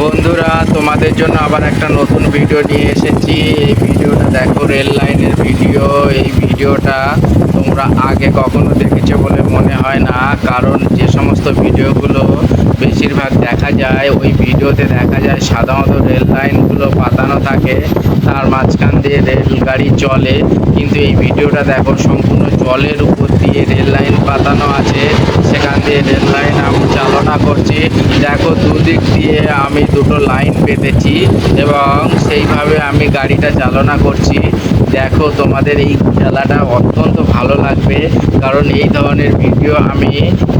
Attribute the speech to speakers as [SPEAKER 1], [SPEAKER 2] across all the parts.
[SPEAKER 1] বন্ধুরা, তোমাদের জন্য আবার একটা নতুন ভিডিও নিয়ে এসেছি। এই ভিডিওটা দেখো, রেল লাইনের ভিডিও। এই ভিডিওটা তোমরা আগে কখনো দেখেছো বলে মনে হয় না, কারণ যে সমস্ত ভিডিওগুলো বেশিরভাগ দেখা যায় ওই ভিডিওতে দেখা যায় সাধারণত রেল লাইনগুলো পাতানো থাকে, তার মাঝখান দিয়ে রেলগাড়ি চলে। কিন্তু এই ভিডিওটা দেখো, সম্পূর্ণ জলের উপর দিয়ে রেল লাইন পাতানো আছে, সেখান দিয়ে রেল লাইন আমি চালনা করছি। দেখো, দুদিক দিয়ে আমি দুটো লাইন পেতেছি এবং সেইভাবে আমি গাড়িটা চালনা করছি। দেখো, তোমাদের এই খেলাটা অত্যন্ত ভালো লাগবে, কারণ এই ধরনের ভিডিও আমি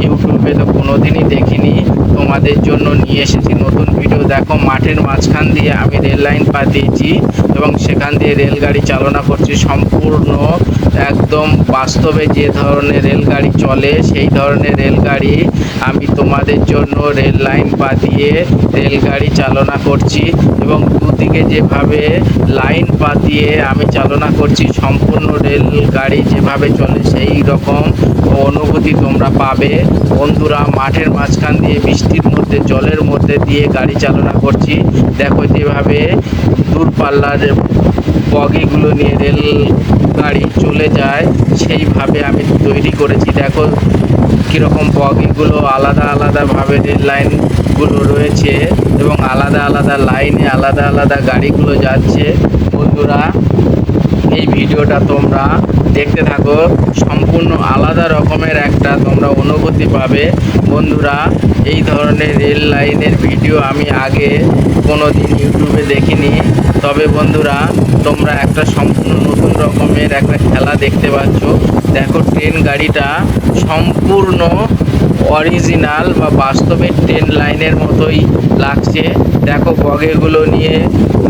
[SPEAKER 1] ইউটিউবে তো কোনোদিনই দেখিনি। তোমাদের জন্য নিয়ে এসেছি নতুন ভিডিও। দেখো, মাঠের মাঝখান দিয়ে আমি রেল লাইন পাতিয়েছি এবং সেখান দিয়ে রেলগাড়ি চালনা করছি। সম্পূর্ণ একদম বাস্তবে যে ধরনের রেলগাড়ি চলে সেই ধরনের রেলগাড়ি আমি তোমাদের জন্য রেল লাইন পাতিয়ে রেলগাড়ি চালনা করছি এবং দুদিকে যেভাবে লাইন পাতিয়ে আমি চালনা করছি, সম্পূর্ণ রেলগাড়ি যেভাবে চলে সেই রকম অনুভূতি তোমরা পাবে। বন্ধুরা, মাঠের মাঝখান দিয়ে বৃষ্টির মধ্যে জলের মধ্যে দিয়ে গাড়ি চালনা করছি। দেখো, যেভাবে দূরপাল্লার বগিগুলো নিয়ে রেল গাড়ি চলে যায় সেইভাবে আমি তৈরি করেছি। দেখো কীরকম বগিগুলো আলাদা আলাদাভাবে রেল লাইনগুলো রয়েছে এবং আলাদা আলাদা লাইনে আলাদা আলাদা গাড়িগুলো যাচ্ছে। বন্ধুরা, এই ভিডিওটা তোমরা দেখতে থাকো, সম্পূর্ণ আলাদা রকমের একটা তোমরা অনুভূতি পাবে। বন্ধুরা, এই ধরনের রেল লাইনের ভিডিও আমি আগে কোনো দিন ইউটিউবে দেখিনি। তবে বন্ধুরা, তোমরা একটা সম্পূর্ণ নতুন রকমের একটা খেলা দেখতে পাচ্ছ। দেখো, ট্রেন গাড়িটা সম্পূর্ণ অরিজিনাল বা বাস্তবে ট্রেন লাইনের মতোই লাগছে। দেখো, বগিগুলো নিয়ে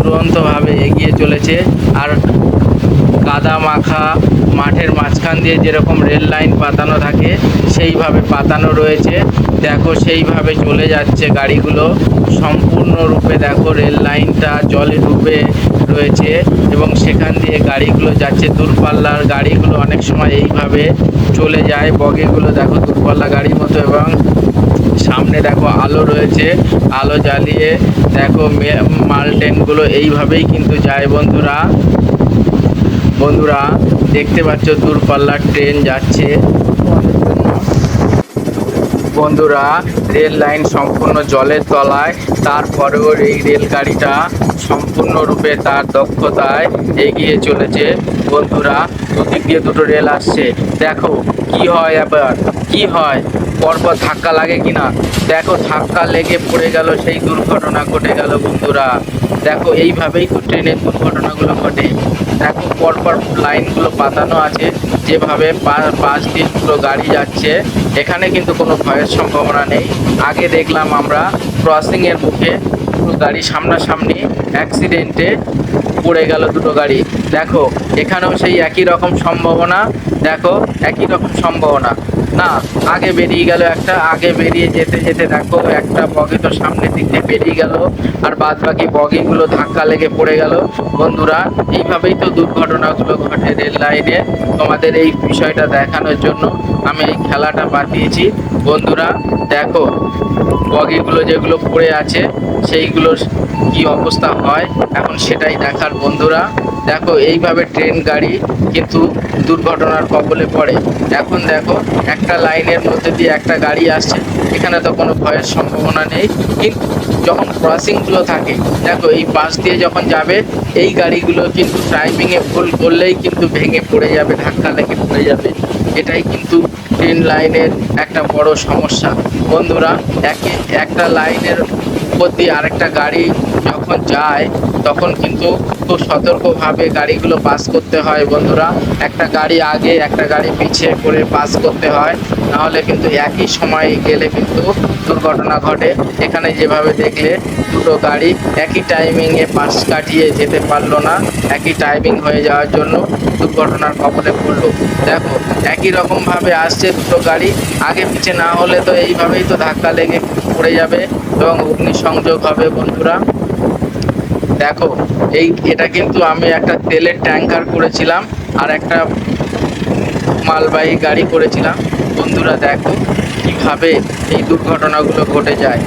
[SPEAKER 1] দুরন্তভাবে এগিয়ে চলেছে, আর কাদা মাখা মাঠের মাঝখান দিয়ে যেরকম রেল লাইন পাতানো থাকে সেইভাবে পাতানো রয়েছে। দেখো, সেইভাবে চলে যাচ্ছে গাড়িগুলো সম্পূর্ণরূপে। দেখো, রেল লাইনটা জলে ডুবে রয়েছে এবং সেখান দিয়ে গাড়িগুলো যাচ্ছে। দূরপাল্লার গাড়িগুলো অনেক সময় এইভাবে চলে যায়, বগিগুলো দেখো দূরপাল্লা গাড়ির মতো, এবং সামনে দেখো আলো রয়েছে, আলো জ্বালিয়ে দেখো মাল ট্রেনগুলো এইভাবেই কিন্তু যায়। বন্ধুরা দেখতে পাচ্ছ দূরপাল্লার ট্রেন যাচ্ছে। বন্ধুরা, রেল লাইন সম্পূর্ণ জলের তলায়, তারপরেও এই রেলগাড়িটা সম্পূর্ণরূপে তার দক্ষতায় এগিয়ে চলেছে। বন্ধুরা, দুদিক দিয়ে দুটো রেল আসছে। দেখো কি হয়, এবার কি হয়, পরপর ধাক্কা লাগে কিনা। দেখো, ধাক্কা লেগে পড়ে গেল, সেই দুর্ঘটনা ঘটে গেল। বন্ধুরা দেখো, এইভাবেই তো ট্রেনের দুর্ঘটনাগুলো ঘটে। দেখো, পরপর লাইনগুলো পাতানো আছে, যেভাবে পাশ দিয়ে পুরো গাড়ি যাচ্ছে। এখানে কিন্তু কোনো ভয়ের সম্ভাবনা নেই। আগে দেখলাম আমরা ক্রসিংয়ের মুখে পুরো গাড়ি সামনাসামনি অ্যাক্সিডেন্টে পড়ে গেল দুটো গাড়ি। দেখো, এখানেও সেই একই রকম সম্ভাবনা। দেখো, একই রকম সম্ভাবনা না, আগে বেরিয়ে গেল একটা, আগে বেরিয়ে যেতে যেতে দেখো একটা বগি তো সামনের দিক দিয়ে বেরিয়ে গেল, আর বাদ বাকি বগিগুলো ধাক্কা লেগে পড়ে গেল। বন্ধুরা, এইভাবেই তো দুর্ঘটনাগুলো ঘটে রেল লাইনে। তোমাদের এই বিষয়টা দেখানোর জন্য আমি এই খেলাটা পাঠিয়েছি। বন্ধুরা দেখো, বগিগুলো যেগুলো পড়ে আছে সেইগুলোর কি অবস্থা হয় এখন সেটাই দেখার। বন্ধুরা দেখো, এইভাবে ট্রেন গাড়ি কিন্তু দুর্ঘটনার কবলে পড়ে। এখন দেখো, একটা লাইনের মধ্যে দিয়ে একটা গাড়ি আসছে, এখানে তো কোনো ভয়ের সম্ভাবনা নেই। কিন্তু যখন ক্রসিংগুলো থাকে, দেখো এই পাশ দিয়ে যখন যাবে এই গাড়িগুলো কিন্তু টাইমিংয়ে ভুল করলেই কিন্তু ভেঙে পড়ে যাবে, ধাক্কা লেগে পড়ে যাবে। এটাই কিন্তু ট্রেন লাইনের একটা বড় সমস্যা। বন্ধুরা, একটা লাইনের উপর দিয়ে আরেকটা গাড়ি যখন যায় তখন কিন্তু খুব সতর্কভাবে গাড়িগুলো পাস করতে হয়। বন্ধুরা, একটা গাড়ি আগে একটা গাড়ি পিছিয়ে করে পাস করতে হয়, নাহলে কিন্তু একই সময়ে গেলে কিন্তু দুর্ঘটনা ঘটে। এখানে যেভাবে দেখলে দুটো গাড়ি একই টাইমিংয়ে পাশ কাটিয়ে যেতে পারলো না, একই টাইমিং হয়ে যাওয়ার জন্য দুর্ঘটনার কবলে পড়লো। দেখো, একই রকমভাবে আসছে দুটো গাড়ি, আগে পিছিয়ে না হলে তো এইভাবেই তো ধাক্কা লেগে পড়ে যাবে এবং অগ্নিসংযোগ হবে। বন্ধুরা দেখো, এটা কিন্তু আমি একটা তেলের ট্যাঙ্কার করেছিলাম আর একটা মালবাহী গাড়ি করেছিলাম। বন্ধুরা দেখো কিভাবে এই দুর্ঘটনাগুলো ঘটে যায়।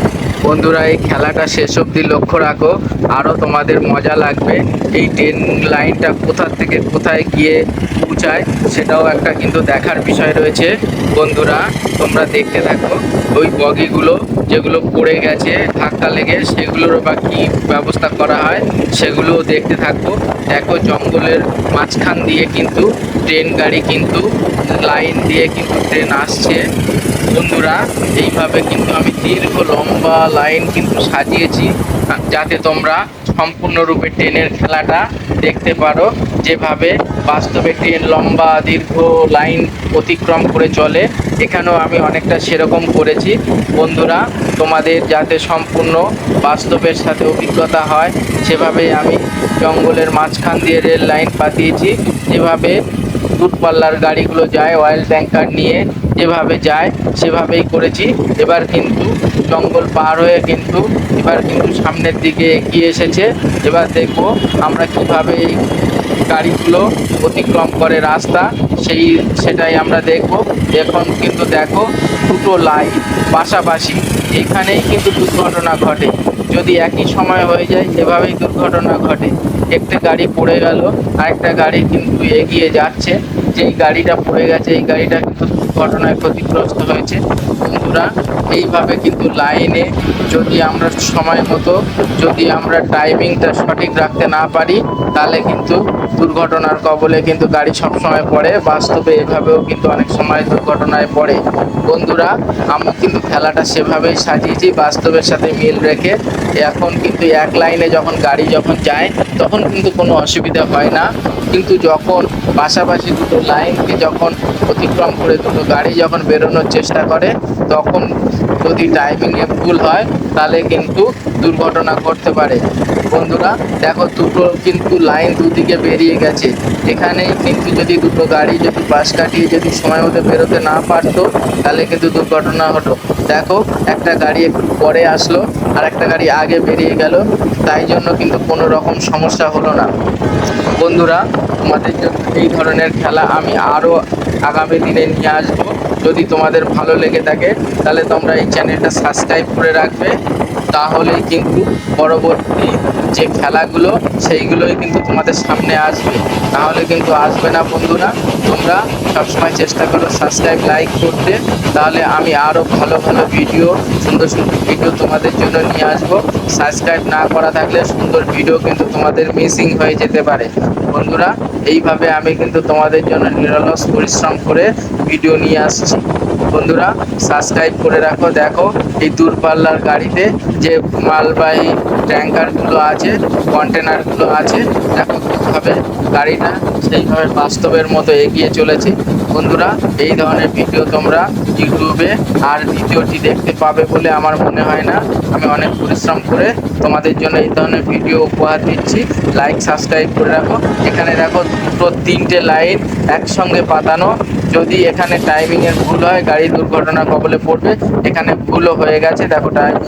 [SPEAKER 1] বন্ধুরা এই খেলাটা শেষ অবধি লক্ষ্য রাখো, আরও তোমাদের মজা লাগবে। এই ট্রেন লাইনটা কোথা থেকে কোথায় গিয়ে পৌঁছায় সেটাও একটা কিন্তু দেখার বিষয় রয়েছে। বন্ধুরা তোমরা দেখতে থাকো, ওই বগিগুলো যেগুলো পড়ে গেছে ধাক্কা লেগে সেগুলোরও বা কী ব্যবস্থা করা হয় সেগুলোও দেখতে থাকবো। দেখো জঙ্গলের মাঝখান দিয়ে কিন্তু ট্রেন গাড়ি কিন্তু লাইন দিয়ে কিন্তু ট্রেন আসছে। বন্ধুরা এইভাবে কিন্তু আমি দীর্ঘ লম্বা লাইন কিন্তু সাজিয়েছি যাতে তোমরা সম্পূর্ণরূপে ট্রেনের খেলাটা দেখতে পারো, যেভাবে বাস্তবে ট্রেন লম্বা দীর্ঘ লাইন অতিক্রম করে চলে। এখানেও আমি অনেকটা সেরকম করেছি। বন্ধুরা তোমাদের যাতে সম্পূর্ণ বাস্তবের সাথে অভিজ্ঞতা হয় সেভাবেই আমি জঙ্গলের মাঝখান দিয়ে রেল লাইন পাতিয়েছি। যেভাবে দূরপাল্লার গাড়িগুলো যায় অয়েল ট্যাঙ্কার নিয়ে যেভাবে যায় সেভাবেই করেছি। এবার কিন্তু জঙ্গল পার হয়ে কিন্তু এবার কিন্তু সামনের দিকে এগিয়ে এসেছে। এবার দেখবো আমরা কিভাবে এই গাড়িগুলো অতিক্রম করে রাস্তা সেটাই আমরা দেখব। এখন কিন্তু দেখো দুটো লাইন পাশাপাশি, এখানেই কিন্তু দুর্ঘটনা ঘটে। যদি একই সময় হয়ে যায় এভাবেই দুর্ঘটনা ঘটে। একটা গাড়ি পড়ে গেল, আরেকটা গাড়ি কিন্তু এগিয়ে যাচ্ছে। যেই গাড়িটা পড়ে গেছে এই গাড়িটা কিন্তু দুর্ঘটনায় ক্ষতিগ্রস্ত হয়েছে। বন্ধুরা এইভাবে কিন্তু লাইনে যদি আমরা সময় মতো যদি আমরা টাইমিংটা সঠিক রাখতে না পারি তাহলে কিন্তু দুর্ঘটনার কবলে কিন্তু গাড়ি সবসময় পড়ে। বাস্তবে এভাবেও কিন্তু অনেক সময় দুর্ঘটনায় পড়ে। বন্ধুরা আমি কিন্তু খেলাটা সেভাবেই সাজিয়েছি বাস্তবের সাথে মিল রেখে। এখন কিন্তু এক লাইনে যখন গাড়ি যখন যায় তখন কিন্তু কোনো অসুবিধা হয় না, কিন্তু যখন পাশাপাশি দুটো লাইনকে যখন অতিক্রম করে দুটো গাড়ি যখন বেরোনোর চেষ্টা করে তখন যদি টাইমিংয়ে ভুল হয় তাহলে কিন্তু দুর্ঘটনা ঘটতে পারে। বন্ধুরা দেখো দুটো কিন্তু লাইন দুদিকে বেরিয়ে গেছে। এখানেই কিন্তু যদি দুটো গাড়ি যদি পাশ কাটিয়ে যদি সময় মতো বেরোতে না পারতো তাহলে কিন্তু দুর্ঘটনা হতো। দেখো একটা গাড়ি একটু পরে আসলো আর একটা গাড়ি আগে বেরিয়ে গেল, তাই জন্য কিন্তু কোনো রকম সমস্যা হলো না। বন্ধুরা তোমাদের জন্য এই ধরনের খেলা আমি আরও আগামী দিনে নিয়ে আসবো। যদি তোমাদের ভালো লেগে থাকে তাহলে তোমরা এই চ্যানেলটা সাবস্ক্রাইব করে রাখবে, তাহলেই কিন্তু পরবর্তী যে খেলাগুলো সেইগুলোই কিন্তু তোমাদের সামনে আসবে, তাহলে কিন্তু আসবে না। বন্ধুরা তোমরা সবসময় চেষ্টা করো সাবস্ক্রাইব লাইক করতে, তাহলে আমি আরও ভালো ভালো ভিডিও সুন্দর সুন্দর ভিডিও তোমাদের জন্য নিয়ে আসবো। সাবস্ক্রাইব না করা থাকলে সুন্দর ভিডিও কিন্তু তোমাদের মিসিং হয়ে যেতে পারে। বন্ধুরা এইভাবে আমি কিন্তু তোমাদের জন্য নিরলস পরিশ্রম করে ভিডিও নিয়ে আসছি। বন্ধুরা সাবস্ক্রাইব করে রাখো। দেখো এই দূরপাল্লার গাড়িতে যে মালবাহী ট্যাঙ্কারগুলো আছে কন্টেনারগুলো আছে দেখো কীভাবে গাড়িটা সেইভাবে বাস্তবের মতো এগিয়ে চলেছে। বন্ধুরা এই ধরনের ভিডিও তোমরা ইউটিউবে আর দ্বিতীয়টি দেখতে পাবে বলে আমার মনে হয় না। আমি অনেক পরিশ্রম করে তোমাদের জন্য এই ধরনের ভিডিও উপহার দিচ্ছি। লাইক সাবস্ক্রাইব করে রাখো। এখানে দেখো দুটো তিনটে লাইন একসঙ্গে পাতানো, যদি এখানে টাইমিংয়ের ভুল হয় গাড়ি দুর্ঘটনা কবলে পড়বে। এখানে ভুলও হয়ে গেছে, দেখো টাইমিং